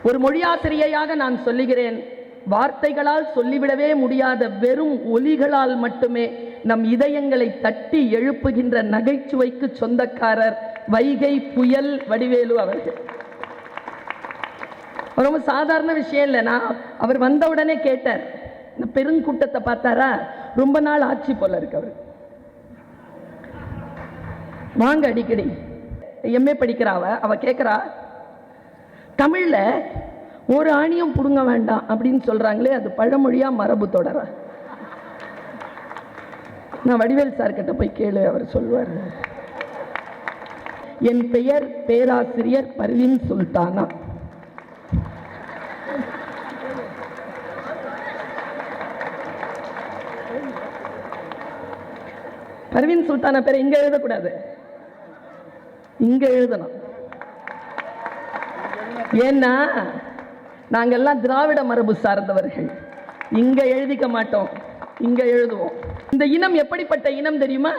ஒரு மொழியாசிரியையாக நான் சொல்லுகிறேன், வார்த்தைகளால் சொல்லிவிடவே முடியாத வெறும் ஒலிகளால் மட்டுமே நம் இதயங்களை தட்டி எழுப்புகின்ற நகைச்சுவைக்கு சொந்தக்காரர் வைகை புயல் வடிவேலு அவர்கள். ரொம்ப சாதாரண விஷயம் இல்லை. நான் அவர் வந்த உடனே கேட்டார், இந்த பெருங்கூட்டத்தை பார்த்தாரா, ரொம்ப நாள் ஆட்சி போல இருக்கு அவர், வாங்க அடிக்கடி. எம்ஏ படிக்கிறா அவ கேட்கிறா, தமிழ்ல ஒரு ஆணியம் புடுங்க வேண்டாம் அப்படின்னு சொல்றாங்களே, அது பழமொழியா மரபு தொடர? நான் வடிவேல் சார் கிட்ட போய் கேளு, அவர் சொல்வார். என் பெயர் பேராசிரியர் பர்வீன் சுல்தானா. பர்வீன் சுல்தானா பேரை இங்க எழுதக்கூடாது, இங்க எழுதணும். ஏன்னா நாங்கெல்லாம் திராவிட மரபு சார்ந்தவர்கள், இங்க எழுதிக்க மாட்டோம், இங்க எழுதுவோம். இந்த இனம் எப்படிப்பட்ட இனம் தெரியுமா?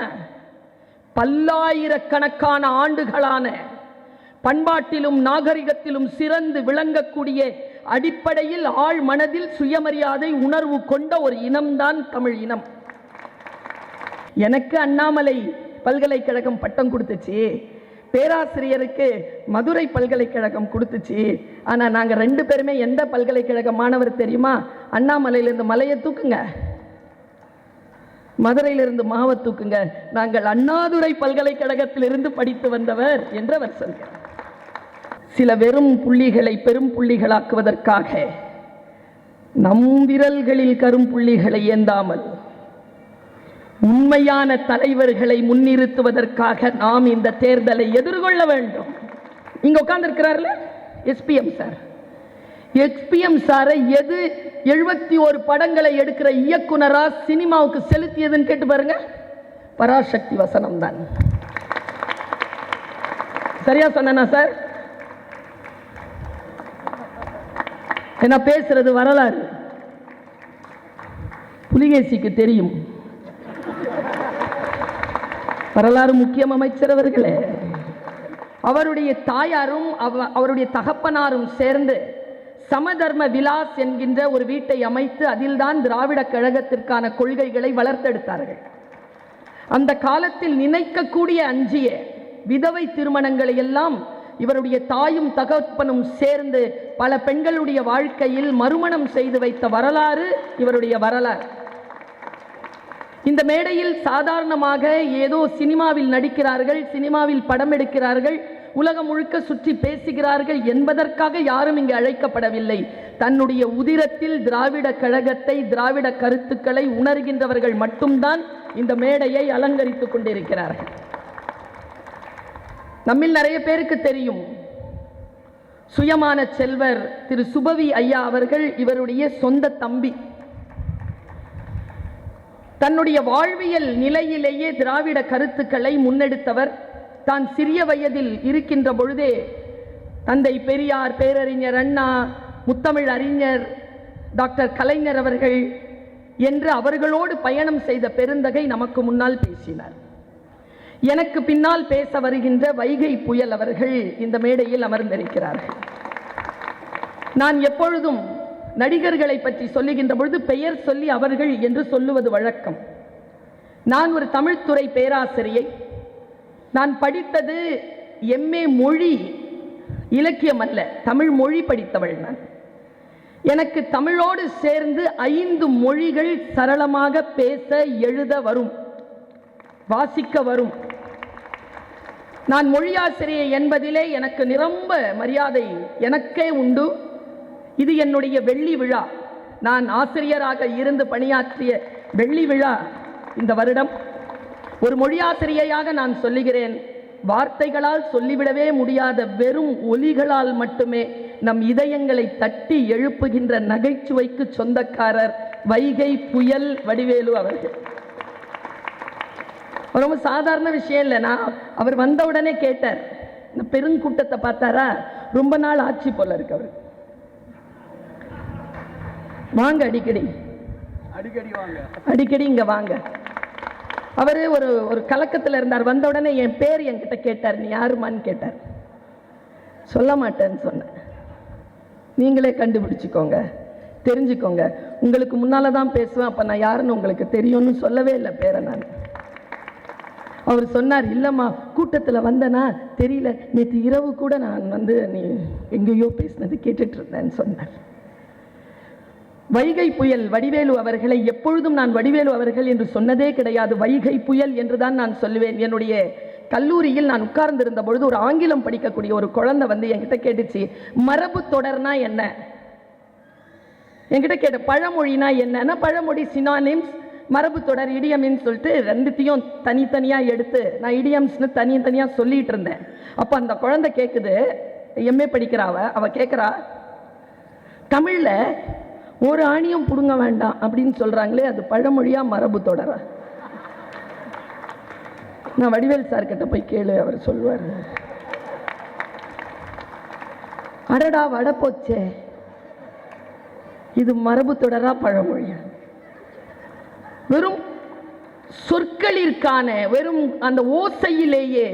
பல்லாயிரக்கணக்கான ஆண்டுகளான பண்பாட்டிலும் நாகரிகத்திலும் சிறந்து விளங்கக்கூடிய அடிப்படையில் ஆழ் மனதில் சுயமரியாதை உணர்வு கொண்ட ஒரு இனம்தான் தமிழ் இனம். எனக்கு அண்ணாமலை பல்கலைக்கழகம் பட்டம் கொடுத்துச்சு, பேராசிரியருக்கு மதுரை பல்கலைக்கழகம் கொடுத்துச்சு. ஆனா நாங்க ரெண்டு பேருமே எந்த பல்கலைக்கழக மாணவர் தெரியுமா? அண்ணாமலையிலிருந்து மலையை தூக்குங்க, மதுரையிலிருந்து மாவை தூக்குங்க, நாங்கள் அண்ணாதுரை பல்கலைக்கழகத்திலிருந்து படித்து வந்தவர் என்று அவர் சொல்கிறார். சில வெறும் புள்ளிகளை பெரும் புள்ளிகளாக்குவதற்காக நம் விரல்களில் கரும் புள்ளிகளை ஏந்தாமல் உண்மையான தலைவர்களை முன்னிறுத்துவதற்காக நாம் இந்த தேர்தலை எதிர்கொள்ள வேண்டும். இங்க உட்கார்ந்து இருக்கிறார்ல எஸ்பிஎம் சார், எஸ்பிஎம் சாரை எது 71 படங்களை எடுக்கிற இயக்குனரா சினிமாவுக்கு செலுத்தியதுன்னு கேட்டு பாருங்க, பராசக்தி வசனம் தான். சரியா சொன்னா சார்? என்ன பேசுறது வரலாறு புலிகேசிக்கு தெரியும். வரலாறு முக்கியம் அமைச்சர் அவர்களே. அவருடைய தாயாரும் அவருடைய தகப்பனாரும் சேர்ந்து சமதர்ம விலாஸ் என்கின்ற ஒரு வீட்டை அமைத்து அதில்தான் திராவிட கழகத்திற்கான கொள்கைகளை வளர்த்தெடுத்தார்கள். அந்த காலத்தில் நினைக்கக்கூடிய அஞ்சிய விதவை திருமணங்களை எல்லாம் இவருடைய தாயும் தகப்பனும் சேர்ந்து பல பெண்களுடைய வாழ்க்கையில் மறுமணம் செய்து வைத்த வரலாறு இவருடைய வரலாறு. இந்த மேடையில் சாதாரணமாக ஏதோ சினிமாவில் நடிக்கிறார்கள், சினிமாவில் படம் எடுக்கிறார்கள், உலகம் முழுக்க சுற்றி பேசுகிறார்கள் என்பதற்காக யாரும் இங்கு அழைக்கப்படவில்லை. தன்னுடைய உதிரத்தில் திராவிட கழகத்தை, திராவிட கருத்துக்களை உணர்கின்றவர்கள் மட்டும்தான் இந்த மேடையை அலங்கரித்துக் கொண்டிருக்கிறார்கள். நம்மில் நிறைய பேருக்கு தெரியும், சுயமான செல்வர் திரு சுபவி ஐயா அவர்கள் இவருடைய சொந்த தம்பி. தன்னுடைய வாழ்வியல் நிலையிலேயே திராவிட கருத்துக்களை முன்னெடுத்தவர். தான் சிறிய வயதில் இருக்கின்ற பொழுதே தந்தை பெரியார், பேரறிஞர் அண்ணா, முத்தமிழ் அறிஞர் டாக்டர் கலைஞர் அவர்கள் என்று அவர்களோடு பயணம் செய்த பெருந்தகை நமக்கு முன்னால் பேசினார். எனக்கு பின்னால் பேச வருகின்ற வைகை புயல் அவர்கள் இந்த மேடையில் அமர்ந்திருக்கிறார்கள். நான் எப்பொழுதும் நடிகர்களை பற்றி சொல்லுகின்ற பொழுது பெயர் சொல்லி அவர்கள் என்று சொல்லுவது வழக்கம். நான் ஒரு தமிழ்துறை பேராசிரியை. நான் படித்தது எம்ஏ மொழி, இலக்கியம் அல்ல, தமிழ் மொழி படித்தவள் நான். எனக்கு தமிழோடு சேர்ந்து 5 மொழிகள் சரளமாக பேச எழுத வரும், வாசிக்க வரும். நான் மொழியாசிரியை என்பதிலே எனக்கு நிரம்ப மரியாதை எனக்கே உண்டு. இது என்னுடைய வெள்ளி விழா. நான் ஆசிரியராக இருந்து பணியாற்றிய வெள்ளி விழா இந்த வருடம். ஒரு மொழியாசிரியையாக நான் சொல்லுகிறேன், வார்த்தைகளால் சொல்லிவிடவே முடியாத வெறும் ஒலிகளால் மட்டுமே நம் இதயங்களை தட்டி எழுப்புகின்ற நகைச்சுவைக்கு சொந்தக்காரர் வைகை புயல் வடிவேலு அவர்கள். ரொம்ப சாதாரண விஷயம் இல்லை. நான் அவர் வந்த உடனே கேட்டார், இந்த பெருங்கூட்டத்தை பார்த்தாரா, ரொம்ப நாள் ஆட்சி போல இருக்கு அவர், வாங்க அடிக்கடி வாங்க, அடிக்கடி இங்க வாங்க. அவரு ஒரு கலக்கத்தில் இருந்தார். வந்த உடனே என் பேர் என்கிட்ட கேட்டார், நீ யாருமான்னு கேட்டார். சொல்ல மாட்டேன்னு சொன்னேன். நீங்களே கண்டுபிடிச்சிக்கோங்க, தெரிஞ்சுக்கோங்க. உங்களுக்கு முன்னால தான் பேசுவேன், அப்போ நான் யாருன்னு உங்களுக்கு தெரியும்னு சொல்லவே இல்லை பேரை நான். அவர் சொன்னார், இல்லைம்மா கூட்டத்தில் வந்தனா தெரியல, நேற்று இரவு கூட நான் நீ எங்கேயோ பேசினது கேட்டுட்டு இருந்தேன்னு சொன்னார். வைகை புயல் வடிவேலு அவர்களை எப்பொழுதும் நான் வடிவேலு அவர்கள் என்று சொன்னதே கிடையாது, வைகை புயல் என்றுதான் நான் சொல்லுவேன். என்னுடைய கல்லூரியில் நான் உட்கார்ந்திருந்த பொழுது ஒரு ஆங்கிலம் படிக்கக்கூடிய ஒரு குழந்தை என்கிட்ட கேட்டுச்சு, மரபு தொடர்னா என்ன என்கிட்ட கேட்ட. பழமொழினா என்னன்னா, பழமொழி சினானிம்ஸ், மரபு தொடர் இடியம்னு சொல்லிட்டு ரெண்டுத்தையும் தனித்தனியாக எடுத்து நான் இடியம்ஸ்னு தனித்தனியாக சொல்லிட்டு இருந்தேன். அப்போ அந்த குழந்தை கேட்குது, எம்ஏ படிக்கிறாவ, அவ கேட்குறா, தமிழில் ஒரு ஆணியம் புடுங்க வேண்டாம் அப்படின்னு சொல்கிறாங்களே, அது பழமொழியா மரபு தொடர? நான் வடிவேல் சார் கிட்ட போய் கேளு, அவர் சொல்லுவார். அடடா வட போச்சே, இது மரபு தொடரா பழமொழியா? வெறும் சொற்களிற்கான வெறும் அந்த ஓசையிலேயே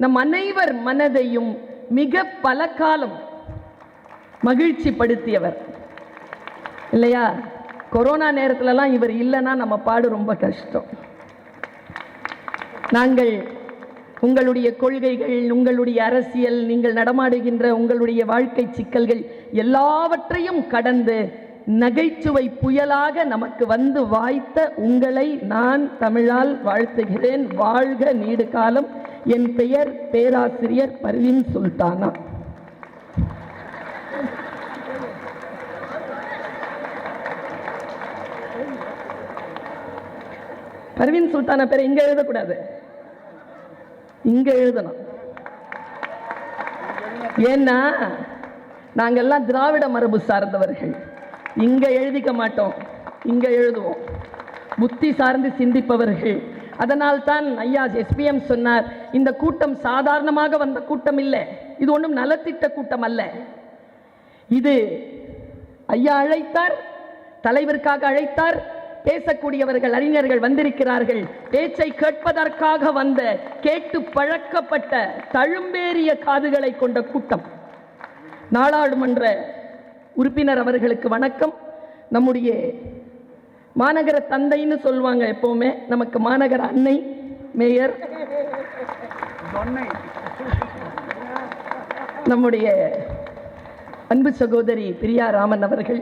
நம் அனைவர் மனதையும் மிக பல காலம் மகிழ்ச்சி படுத்தியவர் இல்லையா? கொரோனா நேரத்திலலாம் இவர் இல்லைன்னா நம்ம பாடு ரொம்ப கஷ்டம். நாங்கள் உங்களுடைய கொள்கைகள், உங்களுடைய அரசியல், நீங்கள் நடமாடுகின்ற உங்களுடைய வாழ்க்கை சிக்கல்கள் எல்லாவற்றையும் கடந்து நகைச்சுவை புயலாக நமக்கு வந்து வாய்த்த உங்களை நான் தமிழால் வாழ்த்துகிறேன். வாழ்க நீடு காலம். என் பெயர் பேராசிரியர் பர்வீன் சுல்தானா. பர்வீன் சுல்தானா பேரை இங்க எழுதக்கூடாது, இங்க எழுதணும். ஏன்னா நாங்கெல்லாம் திராவிட மரபு சார்ந்தவர்கள். இங்க எழுதிக்க மாட்டோம், இங்க எழுதுவோம். புத்தி சார்ந்து சிந்திப்பவர்கள். அதனால் தான் ஐயா SPM சொன்னார், இந்த கூட்டம் சாதாரணமாக வந்த கூட்டம் இல்லை, இது ஒன்றும் நலத்திட்ட கூட்டம் அல்ல. இது ஐயா அழைத்தார், தலைவருக்காக அழைத்தார். பேசக்கூடியவர்கள் அறிஞர்கள் வந்திருக்கிறார்கள். பேச்சை கேட்பதற்காக வந்த, கேட்டு பழக்கப்பட்ட தழும்பேறிய காதுகளை கொண்ட கூட்டம். நாடாளுமன்ற உறுப்பினர் அவர்களுக்கு வணக்கம். நம்முடைய மாநகர தந்தைன்னு சொல்லுவாங்க எப்பவுமே, நமக்கு மாநகர அன்னை மேயர் நம்முடைய அன்பு சகோதரி பிரியா ராமன் அவர்கள்,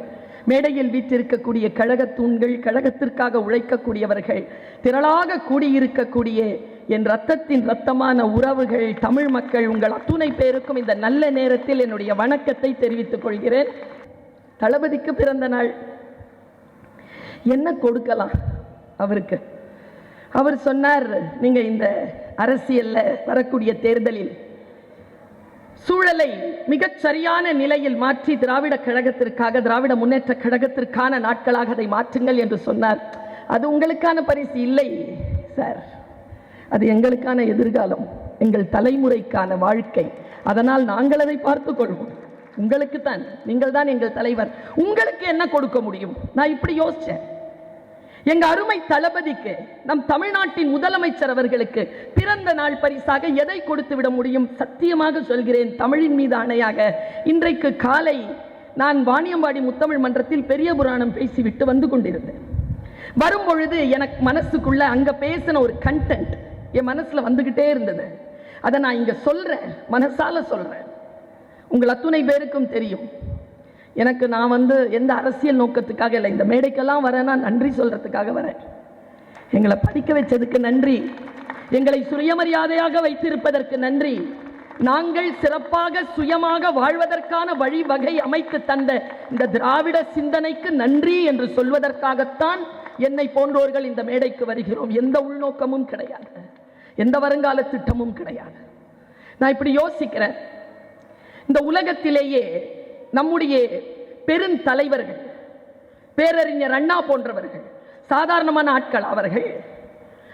மேடையில் வீற்றிருக்கக்கூடிய கழக தூண்கள், கழகத்திற்காக உழைக்கக்கூடியவர்கள், திரளாக கூடியிருக்கக்கூடிய என் ரத்தத்தின் ரத்தமான உறவுகள், தமிழ் மக்கள், உங்கள் அத்துணை பேருக்கும் இந்த நல்ல நேரத்தில் என்னுடைய வணக்கத்தை தெரிவித்துக் கொள்கிறேன். தளபதிக்கு பிறந்த நாள், என்ன கொடுக்கலாம் அவருக்கு? அவர் சொன்னார், நீங்க இந்த அரசியல்ல வரக்கூடிய தேர்தலில் சூழலை மிகச் சரியான நிலையில் மாற்றி திராவிட கழகத்திற்காக, திராவிட முன்னேற்ற கழகத்திற்கான நாட்களாக அதை மாற்றுங்கள் என்று சொன்னார். அது உங்களுக்கான பரிசு இல்லை சார், அது எங்களுக்கான எதிர்காலம், எங்கள் தலைமுறைக்கான வாழ்க்கை. அதனால் நாங்கள் அதை பார்த்துக் கொள்வோம். உங்களுக்கு தான், நீங்கள் தான் எங்கள் தலைவர், உங்களுக்கு என்ன கொடுக்க முடியும்? நான் இப்படி யோசிச்சேன். எங்க அருமை தளபதிக்கு, நம் தமிழ்நாட்டின் முதலமைச்சர் அவர்களுக்கு பிறந்த நாள் பரிசாக எதை கொடுத்து விட முடியும்? சத்தியமாக சொல்கிறேன், தமிழின் மீது ஆணையாக, இன்றைக்கு காலை நான் வாணியம்பாடி முத்தமிழ் மன்றத்தில் பெரிய புராணம் பேசிவிட்டு வந்து கொண்டிருந்தேன். வரும்பொழுது எனக்கு மனசுக்குள்ள அங்க பேசின ஒரு கண்டென்ட் என் மனசுல வந்துகிட்டே இருந்தது. அதை நான் இங்க சொல்றேன், மனசால சொல்றேன். உங்கள் அத்துணை பேருக்கும் தெரியும், எனக்கு நான் எந்த அரசியல் நோக்கத்துக்காக இல்லை, இந்த மேடைக்கெல்லாம் வரேன்னா நன்றி சொல்றதுக்காக வரேன். எங்களை படிக்க வச்சதுக்கு நன்றி, எங்களை சுயமரியாதையாக வைத்திருப்பதற்கு நன்றி, நாங்கள் சிறப்பாக சுயமாக வாழ்வதற்கான வழிவகை அமைத்து தந்த இந்த திராவிட சிந்தனைக்கு நன்றி என்று சொல்வதற்காகத்தான் என்னை போன்றோர்கள் இந்த மேடைக்கு வருகிறோம். எந்த உள்நோக்கமும் கிடையாது, எந்த வருங்கால திட்டமும் கிடையாது. நான் இப்படி யோசிக்கிறேன், இந்த உலகத்திலேயே நம்முடைய பெருந்தலைவர்கள், பேரறிஞர் அண்ணா போன்றவர்கள் சாதாரணமான ஆட்கள். அவர்கள்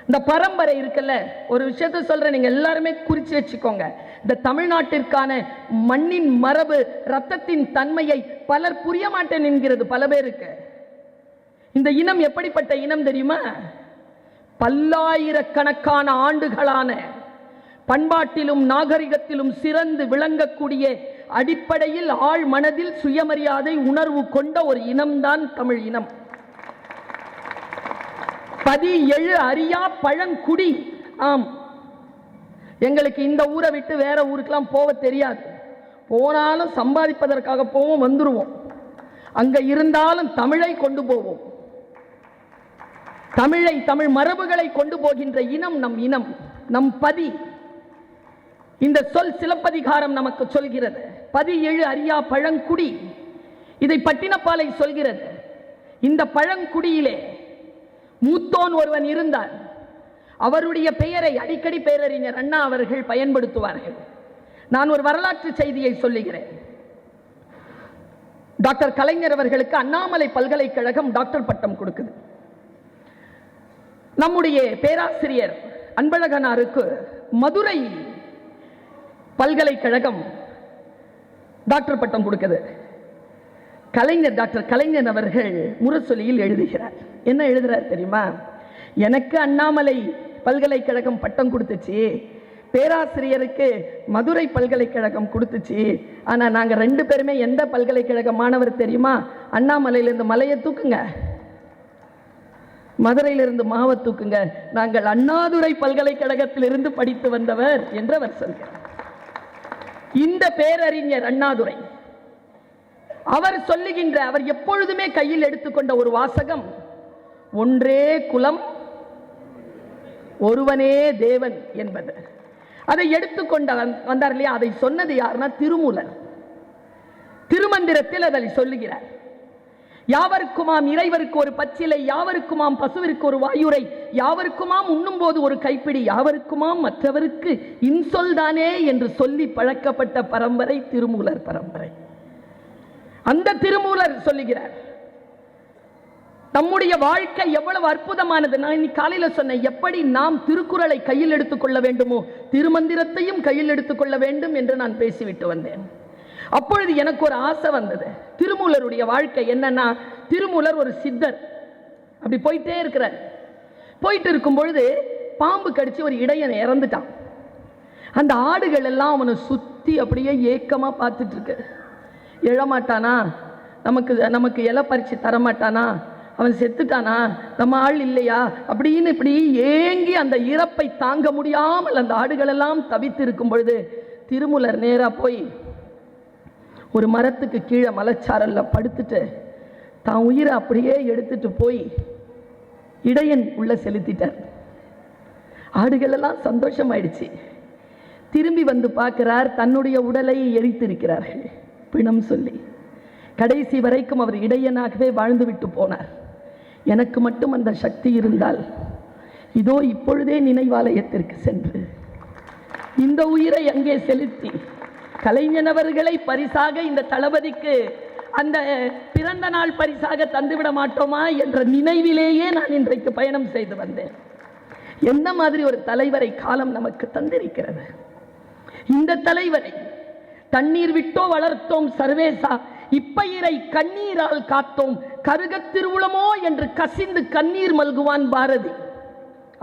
இந்த பரம்பரை இருக்குல்ல, ஒரு விஷயத்தை சொல்றேன், நீங்க எல்லாருமே குறிச்சு வச்சுக்கோங்க. இந்த தமிழ்நாட்டிற்கான மண்ணின் மரபு, ரத்தத்தின் தன்மையை பலர் புரிய மாட்டேன் என்கிறது பல பேருக்கு. இந்த இனம் எப்படிப்பட்ட இனம் தெரியுமா? பல்லாயிரக்கணக்கான ஆண்டுகளான பண்பாட்டிலும் நாகரிகத்திலும் சிறந்து விளங்கக்கூடிய அடிப்படையில் ஆழ் மனதில் சுயமரியாதை உணர்வு கொண்ட ஒரு இனம்தான் தமிழ் இனம். பதி எழு அறியா பழங்குடி. ஆம், எங்களுக்கு இந்த ஊரை விட்டு வேற ஊருக்கெல்லாம் போக தெரியாது. போனாலும் சம்பாதிப்பதற்காக போவோம், வந்துருவோம். அங்க இருந்தாலும் தமிழை கொண்டு போவோம். தமிழை, தமிழ் மரபுகளை கொண்டு போகின்ற இனம் நம் இனம், நம் பதி. இந்த சொல் சிலப்பதிகாரம் நமக்கு சொல்கிறது. பதி எழு அறியா பழங்குடி. இதை பட்டினப்பாலை சொல்கிறது. இந்த பழங்குடியிலே மூத்தோன் ஒருவன் இருந்தார். அவருடைய பெயரை அடிக்கடி பேரறிஞர் அண்ணா அவர்கள் பயன்படுத்துவார்கள். நான் ஒரு வரலாற்று செய்தியை சொல்லுகிறேன். டாக்டர் கலைஞர் அவர்களுக்கு அண்ணாமலை பல்கலைக்கழகம் டாக்டர் பட்டம் கொடுக்குது. நம்முடைய பேராசிரியர் அன்பழகனாருக்கு மதுரை பல்கலைக்கழகம் டாக்டர் பட்டம் கொடுக்குது. கலைஞர், டாக்டர் கலைஞர் அவர்கள் முரசொலியில் எழுதுகிறார். என்ன எழுதுறார் தெரியுமா? எனக்கு அண்ணாமலை பல்கலைக்கழகம் பட்டம் கொடுத்துச்சு, பேராசிரியருக்கு மதுரை பல்கலைக்கழகம் கொடுத்துச்சு. ஆனால் நாங்கள் 2 பேருமே எந்த பல்கலைக்கழக மாணவர் தெரியுமா? அண்ணாமலையிலிருந்து மலையை தூக்குங்க, மதுரையிலிருந்து மாவை தூக்குங்க, நாங்கள் அண்ணாதுரை பல்கலைக்கழகத்திலிருந்து படித்து வந்தவர் என்று அவர் சொல்கிறார். இந்த பேரறிஞர் அண்ணாதுரை அவர் சொல்லுகின்ற, அவர் எப்பொழுதுமே கையில் எடுத்துக்கொண்ட ஒரு வாசகம், ஒன்றே குலம் ஒருவனே தேவன் என்பது. அதை எடுத்துக்கொண்ட வந்தார் இல்லையா? அதை சொன்னது யாருன்னா திருமூலர். திருமந்திரத்தில் அதை சொல்லுகிறார். யாவருக்குமாம் இறைவருக்கு ஒரு பச்சிலை, யாவருக்குமாம் பசுவிற்கு ஒரு வாயுரை, யாவருக்குமாம் உண்ணும் போது ஒரு கைப்பிடி, யாவருக்குமாம் மற்றவருக்கு இன்சொல் தானே என்று சொல்லி பழக்கப்பட்ட பரம்பரை திருமூலர் பரம்பரை. அந்த திருமூலர் சொல்லுகிறார், நம்முடைய வாழ்க்கை எவ்வளவு அற்புதமானது. நான் இன்னைக்கு காலையில சொன்னேன், எப்படி நாம் திருக்குறளை கையில் எடுத்துக்கொள்ள வேண்டுமோ திருமந்திரத்தையும் கையில் எடுத்துக்கொள்ள வேண்டும் என்று நான் பேசிவிட்டு வந்தேன். அப்பொழுது எனக்கு ஒரு ஆசை வந்தது. திருமூலருடைய வாழ்க்கை என்னன்னா, திருமூலர் ஒரு சித்தர். அப்படி போயிட்டே இருக்கிறார். போயிட்டு இருக்கும் பொழுது பாம்பு கடிச்சு ஒரு இடையன் இறந்துட்டான். அந்த ஆடுகள் எல்லாம் அவனை சுத்தி அப்படியே ஏக்கமா பார்த்துட்டு இருக்கு. எழமாட்டானா, நமக்கு இலை பறிச்சு தரமாட்டானா, அவன் செத்துட்டானா, நம்ம ஆள் இல்லையா அப்படின்னு இப்படி ஏங்கி அந்த இறப்பை தாங்க முடியாமல் அந்த ஆடுகள் எல்லாம் தவித்து இருக்கும் பொழுது திருமூலர் நேரா போய் ஒரு மரத்துக்கு கீழே மலைச்சாரல்ல படுத்துட்டு தான் உயிரை அப்படியே எடுத்துட்டு போய் இடையன் உள்ள செலுத்திட்டார். ஆடுகள் எல்லாம் சந்தோஷமாயிடுச்சு. திரும்பி வந்து பார்க்கிறார், தன்னுடைய உடலை எரித்திருக்கிறார்கள் பிணம் சொல்லி. கடைசி வரைக்கும் அவர் இடையனாகவே வாழ்ந்து விட்டு போனார். எனக்கு மட்டும் அந்த சக்தி இருந்தால் இதோ இப்பொழுதே நினைவாலயத்திற்கு சென்று இந்த உயிரை அங்கே செலுத்தி கலைஞனவர்களை பரிசாக இந்த தளபதிக்கு அந்த பிறந்த நாள் பரிசாக தந்துவிட மாட்டோமா என்ற நினைவிலேயே நான் இன்றைக்கு பயணம் செய்து வந்தேன். எந்த மாதிரி ஒரு தலைவரை காலம் நமக்கு தந்திருக்கிறது. இந்த தலைவரை தண்ணீர் விட்டோ வளர்த்தோம் சர்வேசா, இப்பயிரை கண்ணீரால் காத்தோம், கருகத் திருவுளமோ என்று கசிந்து கண்ணீர் மல்குவான் பாரதி.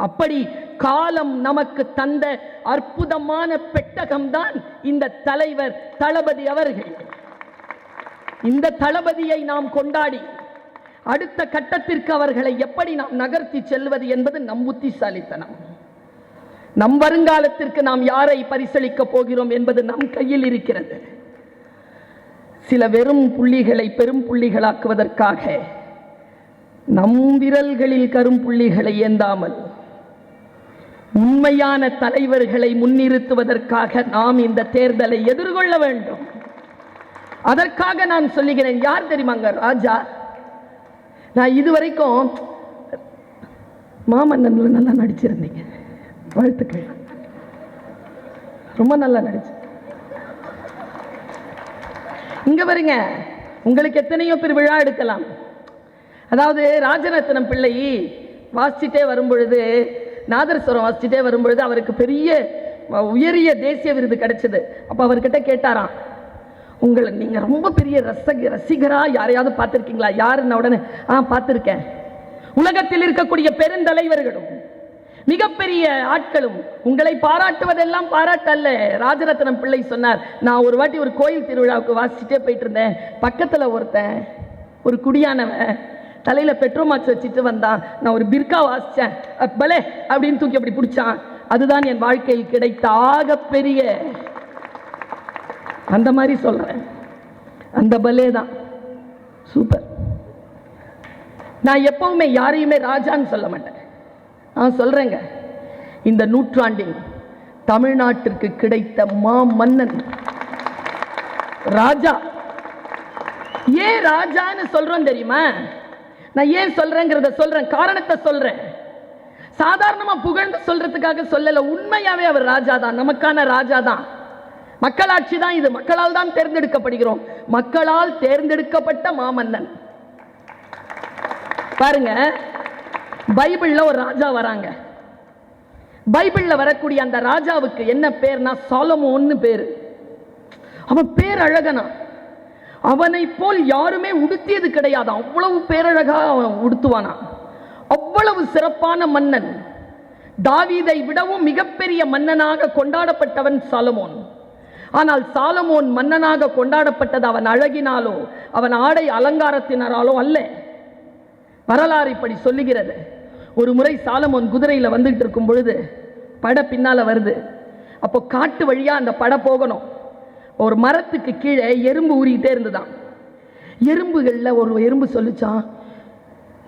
அப்படி காலம் நமக்கு தந்த அற்புதமான பெட்டகம்தான் இந்த தலைவர் தளபதி அவர்கள். இந்த தளபதியை நாம் கொண்டாடி அடுத்த கட்டத்திற்கு அவர்களை எப்படி நாம் நகர்த்தி செல்வது என்பது நம் புத்திசாலித்தனம். நம் வருங்காலத்திற்கு நாம் யாரை பரிசளிக்க போகிறோம் என்பது நம் கையில் இருக்கிறது. சில வெறும் புள்ளிகளை பெரும் புள்ளிகளாக்குவதற்காக நம் விரல்களில் கரும் புள்ளிகளை ஏந்தாமல் உண்மையான தலைவர்களை முன்னிறுத்துவதற்காக நாம் இந்த தேர்தலை எதிர்கொள்ள வேண்டும். அதற்காக நான் சொல்லுகிறேன், யார் தெரியுமாங்க ராஜா? நான் இதுவரைக்கும் மாமன்னன்ல நல்லா நடிச்சிருந்தீங்க, வாழ்த்துக்கள், ரொம்ப நல்லா நடிச்சு. இங்க வருங்க, உங்களுக்கு எத்தனையோ பேர் விழா எடுக்கலாம். அதாவது ராஜரத்னம் பிள்ளை வாசிச்சுட்டே வரும்பொழுது, நாதஸ்வரம் வாசிச்சுட்டே வரும்பொழுது அவருக்கு பெரிய உயரிய தேசிய விருது கிடைச்சது. அப்போ அவர்கிட்ட கேட்டாராம், உங்களை நீங்கள் ரொம்ப பெரிய ரசிகரா யாரையாவது பார்த்துருக்கீங்களா? யாருன்னு உடனே பார்த்துருக்கேன். உலகத்தில் இருக்கக்கூடிய பெருந்தலைவர்களும் மிகப்பெரிய ஆட்களும். உங்களை பாராட்டுவதெல்லாம் பாராட்டல்ல. ராஜரத்னம் பிள்ளை சொன்னார், நான் ஒரு வாட்டி ஒரு கோயில் திருவிழாவுக்கு வாசிச்சுட்டே போயிட்டு இருந்தேன். பக்கத்தில் ஒருத்தன், ஒரு குடியானவன், தலையில பெட்ரோமாக்ஸ் வச்சுட்டு வந்தான். நான் ஒரு பிர்கா வாசிச்சேன், பலே அப்படின்னு தூக்கி அப்படி பிடிச்சான். அதுதான் என் வாழ்க்கையில் கிடைத்த ஆகப்பெரிய, அந்த மாதிரி சொல்றேன், அந்த பலே தான் சூப்பர். நான் எப்பவுமே யாரையுமே ராஜான்னு சொல்ல மாட்டேன். நான் சொல்றேங்க, இந்த நூற்றாண்டில் தமிழ்நாட்டிற்கு கிடைத்த மன்னன் ராஜா. ஏன் ராஜான்னு சொல்றோம் தெரியுமா? நான் ஏன் சொல்றேங்கிறத சொல்றேன், காரணத்தை சொல்றேன். சாதாரணமா புகழ்ந்து சொல்றதுக்காக சொல்லல, உண்மையாவே அவர் ராஜா தான், நமக்கான ராஜா தான். மக்களாட்சி தான் இது, மக்களால் தான் தேர்ந்தெடுக்கப்படுகிறோம். மக்களால் தேர்ந்தெடுக்கப்பட்ட மாமன்னன். பாருங்க, பைபிள்ல ஒரு ராஜா வராங்க. பைபிள்ல வரக்கூடிய அந்த ராஜாவுக்கு என்ன பேர்னா சாலமோன்னு பேரு. அவன் பேர் அழகனா, அவனை போல் யாருமே உடுத்தியது கிடையாது. அவ்வளவு பேரழகா அவன் உடுத்துவானா. அவ்வளவு சிறப்பான மன்னன். தாவீதை விடவும் மிகப்பெரிய மன்னனாக கொண்டாடப்பட்டவன் சாலமோன். ஆனால் சாலமோன் மன்னனாக கொண்டாடப்பட்டது அவன் அழகினாலோ அவன் ஆடை அலங்காரத்தினாலோ அல்ல. வரலாறு இப்படி சொல்லுகிறது. ஒரு முறை சாலமோன் குதிரையில் வந்துட்டு இருக்கும் பொழுது படை பின்னால வருது. அப்போ காட்டு வழியா அந்த படை போகணும். ஒரு மரத்துக்கு கீழே எறும்பு ஊறிக்கிட்டே இருந்துதான். எறும்புகள்ல ஒரு எறும்பு சொல்லிச்சான்,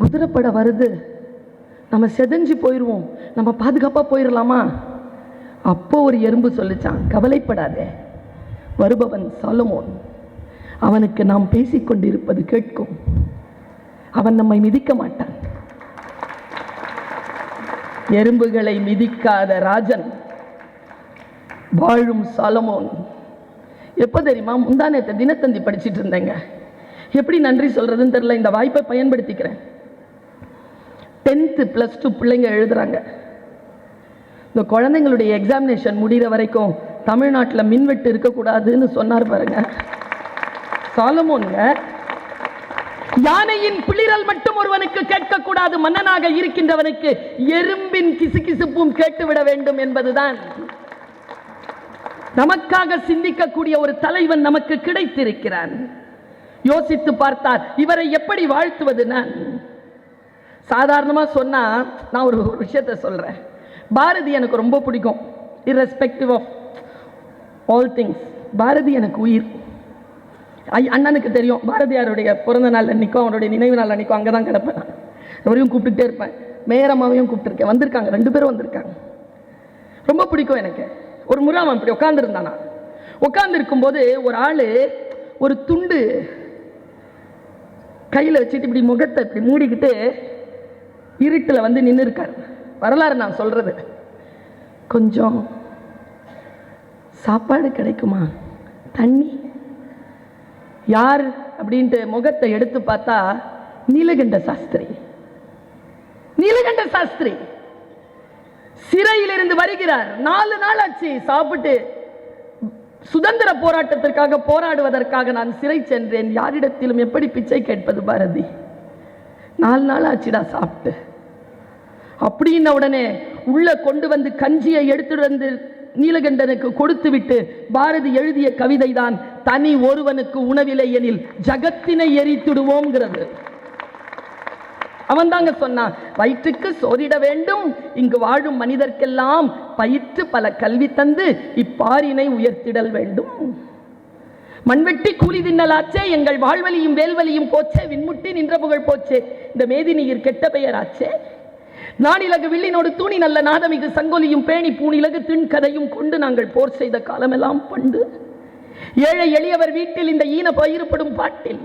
குதிரைப்படை வருது, நம்ம செதஞ்சு போயிடுவோம், நம்ம பாதுகாப்பா போயிடலாமா? அப்போ ஒரு எறும்பு சொல்லிச்சான், கவலைப்படாதே, வருபவன் சாலமோன், அவனுக்கு நாம் பேசிக்கொண்டிருப்பது கேட்கும், அவன் நம்மை மிதிக்க மாட்டான். எறும்புகளை மிதிக்காத ராஜன் வாழும் சாலமோன். எப்போ தெரியுமா? முந்தானேத்த தினத்தந்தி படிச்சுட்டு இருந்தேங்க. எப்படி நன்றி சொல்றதுன்னு தெரியல. இந்த வாய்ப்பை பயன்படுத்திக்கிறேன். 10th +2 பிள்ளைங்க எழுதுறாங்க. இந்த குழந்தைங்களுடைய எக்ஸாமினேஷன் முடிகிற வரைக்கும் தமிழ்நாட்டில் மின்வெட்டு இருக்கக்கூடாதுன்னு சொன்னார் பாருங்க சாலமோன்ங்க. யானையின் பிளிரல் மட்டும் ஒருவனுக்கு கேட்கக்கூடாது, மன்னனாக இருக்கின்றவனுக்கு எறும்பின் கிசுகிசுப்பும் கேட்டுவிட வேண்டும் என்பதுதான். நமக்காக சிந்திக்கக்கூடிய ஒரு தலைவன் நமக்கு கிடைத்திருக்கிறான். யோசித்து பார்த்தார், இவரை எப்படி வாழ்த்துவது? நான் சாதாரணமா சொன்னா, நான் ஒரு விஷயத்தை சொல்றேன். பாரதி எனக்கு ரொம்ப பிடிக்கும், irrespective of all things. Bharathi எனக்கு உயிர். அண்ணனுக்கு தெரியும், பாரதியாருடைய பிறந்த நாள் அன்னைக்கும் அவருடைய நினைவு நாள் அன்னைக்கும் அங்கே தான் கிடப்பேன். நான் அவரையும் கூப்பிட்டுட்டே இருப்பேன், மேயரம்மாவையும் கூப்பிட்டுருக்கேன். வந்திருக்காங்க, 2 பேரும் வந்திருக்காங்க. ரொம்ப பிடிக்கும் எனக்கு. ஒரு முறை அவன் இப்படி உட்காந்துருந்தானா, உட்காந்துருக்கும் போது ஒரு ஆள் ஒரு துண்டு கையில் வச்சுட்டு இப்படி முகத்தை இப்படி மூடிக்கிட்டு இருட்டில் வந்து நின்று இருக்கார். வரலாறு நான் சொல்றது. கொஞ்சம் சாப்பாடு கிடைக்குமா, தண்ணி? யார் அப்படின்ட்டு முகத்தை எடுத்து பார்த்தா நீலகண்ட சாஸ்திரி. நீலகண்ட சாஸ்திரி சிறையிலிருந்து வருகிறார். 4 நாள் ஆச்சு சாப்பிட்டு. சுதந்திர போராட்டத்திற்காக போராடுவதற்காக நான் சிறை சென்றேன். யாரிடத்திலும் எப்படி பிச்சை கேட்பது பாரதி? 4 நாள் ஆச்சுடா சாப்பிட்டு. அப்படின்ன உடனே உள்ள கொண்டு வந்து கஞ்சியை எடுத்துட்டு வந்து நீலகண்டனுக்கு கொடுத்து விட்டு பாரதி எழுதிய கவிதை தான், தனி ஒருவனுக்கு உணவில்லை எனில் ஜகத்தினை எரித்துடுவோம்ங்கிறது. அவன் தாங்க சொன்னான், வயிற்றுக்கு சோறிட வேண்டும், இங்கு வாழும் மனிதர்க்கெல்லாம் பயிற்று பல கல்வி தந்து இப்பாரினை உயர்த்திடல் வேண்டும். மண்வெட்டி கூலி தின்னலாச்சே, எங்கள் வாழ்வலியும் வேல்வலியும் போச்சே, விண்முட்டி நின்ற புகழ் போச்சே, இந்த மேதினியில் கெட்ட பெயர் ஆச்சே. நாடிலகு வில்லினோடு தூணி நல்ல நாதமிகு சங்கொலியும் பேணி பூணிலகு திண்கதையும் கொண்டு நாங்கள் போர் செய்த காலமெல்லாம் பண்டு. ஏழை எளியவர் வீட்டில் இந்த ஈன பயிர்படும் பாட்டில்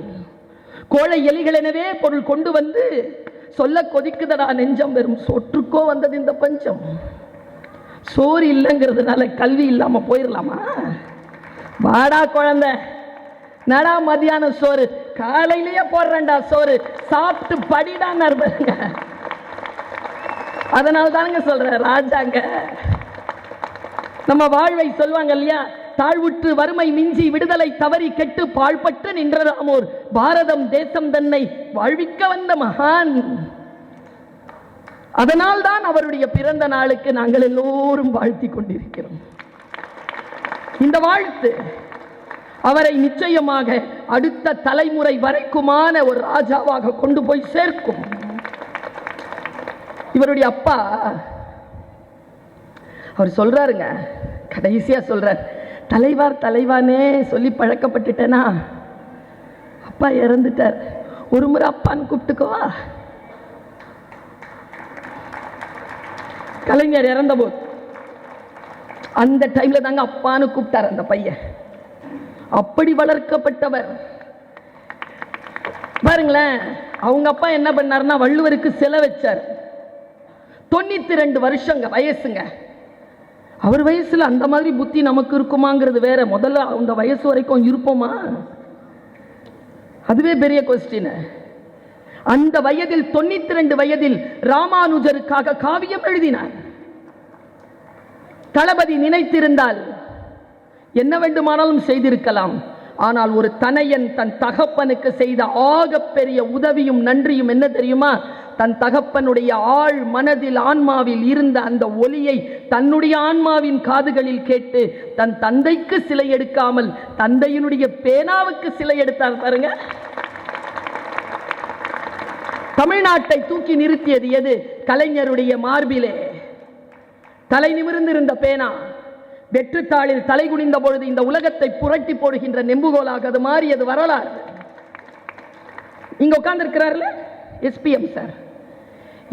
கோழை எலிகள் எனவே பொருள் கொண்டு வந்து சொல்ல கொதிக்குதடா நெஞ்சம், வெறும் சோற்றுக்கோ வந்தது இந்த பஞ்சம். சோறு இல்லைங்கிறதுனால கல்வி இல்லாம போயிடலாமா? வாடா குழந்தை, நடா மதியான சோறு, காலையிலேயே போடுறேன்டா சோறு, சாப்பிட்டு படிடான்னு பாருங்க. அதனால தானுங்க சொல்ற ராஜாங்க. நம்ம வாழ்வை சொல்லுவாங்க இல்லையா, தாழ்வுற்று வறுமை மிஞ்சி விடுதலை தவறி கெட்டு பாழ்பட்டு நின்றதாமோர் பாரதம் தேசம் தன்னை வாழ்விக்க வந்த மகான். அதனால் தான் அவருடைய பிறந்த நாளுக்கு நாங்கள் எல்லோரும் வாழ்த்தி கொண்டிருக்கிறோம். இந்த வாழ்த்து அவரை நிச்சயமாக அடுத்த தலைமுறை வரைக்குமான ஒரு ராஜாவாக கொண்டு போய் சேர்க்கும். இவருடைய அப்பா அவர் சொல்றாருங்க, கடைசியா சொல்றார், தலைவார் தலைவானே சொல்லி பழக்கப்பட்டுட்டேனா, அப்பா இறந்துட்டார், ஒரு முறை அப்பான்னு கூப்பிட்டுக்கோவா. கலைஞர் இறந்த போது அந்த டைம்ல தாங்க அப்பான்னு கூப்பிட்டார் அந்த பையன். அப்படி வளர்க்கப்பட்டவர் பாருங்களேன். அவங்க அப்பா என்ன பண்ணாருன்னா வள்ளுவருக்கு சிலை வச்சார். 92 வருஷங்க வயசுங்க. அவர் வயசுல அந்த மாதிரி புத்தி நமக்கு இருக்குமாங்கிறது வேற. முதல்ல அந்த வயசு வரைக்கும் இருப்போமா, அதுவே பெரிய கொஸ்டின். அந்த வயதில் 92 வயதில் ராமானுஜருக்காக காவியம் எழுதினார். தளபதி நினைத்திருந்தால் என்ன வேண்டுமானாலும் செய்திருக்கலாம். ஆனால் ஒரு தனையன் தன் தகப்பனுக்கு செய்த ஆகப்பெரிய உதவியும் நன்றியும் என்ன தெரியுமா? தன் தகப்பனுடைய ஆழ் மனதில் ஆன்மாவில் இருந்த அந்த ஒலியை தன்னுடைய ஆன்மாவின் காதுகளில் கேட்டு தன் தந்தைக்கு சிலை எடுக்காமல் தந்தையினுடைய பேனாவுக்கு சிலை எடுத்தார் பாருங்க. தமிழ்நாட்டை தூக்கி நிறுத்தியது எது? கலைஞருடைய மார்பிலே தலை நிமிர்ந்திருந்த பேனா. வெற்றுத்தாளில் தலை குனிந்த பொழுது இந்த உலகத்தை புரட்டி போடுகின்ற நெம்புகோலாக அது மாறியது வரலாறு. இங்க உட்கார்ந்து இருக்கிறார்ல எஸ்பிஎம் சார்.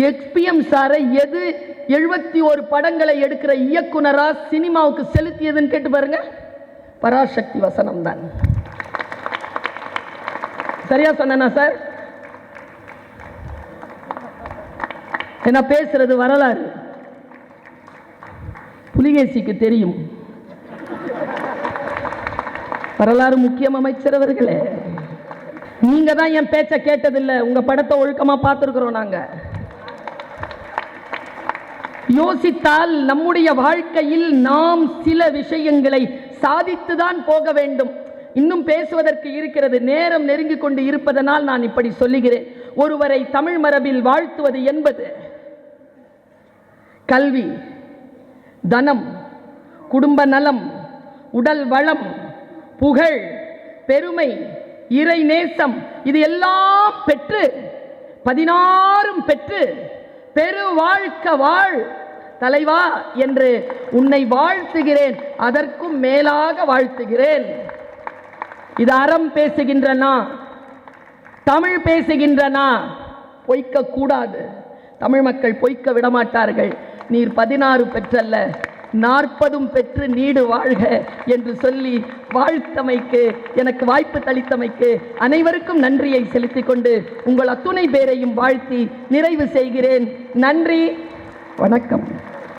எஸ்பிஎம் சாரை எது 71 படங்களை எடுக்கிற இயக்குனரா சினிமாவுக்கு செலுத்தியதுன்னு கேட்டு பாருங்க. பராசக்தி வசனம் தான். சரியா சொன்னா சார்? என்ன பேசுறது வரலாறு. புலிகேசிக்கு தெரியும் வரலாறு. முக்கியம் அமைச்சர் அவர்களே, நீங்க தான் என் பேச்ச கேட்டதில்லை. உங்க படத்தை ஒழுக்கமா பார்த்திருக்கிறோம் நாங்க. யோசித்தால் நம்முடைய வாழ்க்கையில் நாம் சில விஷயங்களை சாதித்துதான் போக வேண்டும். இன்னும் பேசுவதற்கு இருக்கிறது, நேரம் நெருங்கிக் கொண்டு இருப்பதனால் நான் இப்படி சொல்லுகிறேன். ஒருவரை தமிழ் மரபில் வாழ்த்துவது என்பது கல்வி, தனம், குடும்ப நலம், உடல் வளம், புகழ், பெருமை, இறை நேசம், இது எல்லாம் பெற்று 16 பெற்று பெரு வாழ்க்க வாழ் தலைவா என்று உன்னை வாழ்த்துகிறேன், அதற்கும் மேலாக வாழ்த்துகிறேன். இது அறம் பேசுகின்றனா, தமிழ் பேசுகின்றனா? பொய்க்க கூடாது. தமிழ் மக்கள் பொய்க்க விடமாட்டார்கள். நீர் 16 பெற்றல்ல 40 பெற்று நீடு வாழ்க என்று சொல்லி வாழ்த்தமைக்கு, எனக்கு வாய்ப்பு தளித்தமைக்கு அனைவருக்கும் நன்றியை செலுத்திக் கொண்டு உங்கள் அத்துணை பேரையும் வாழ்த்தி நிறைவு செய்கிறேன். நன்றி, வணக்கம்.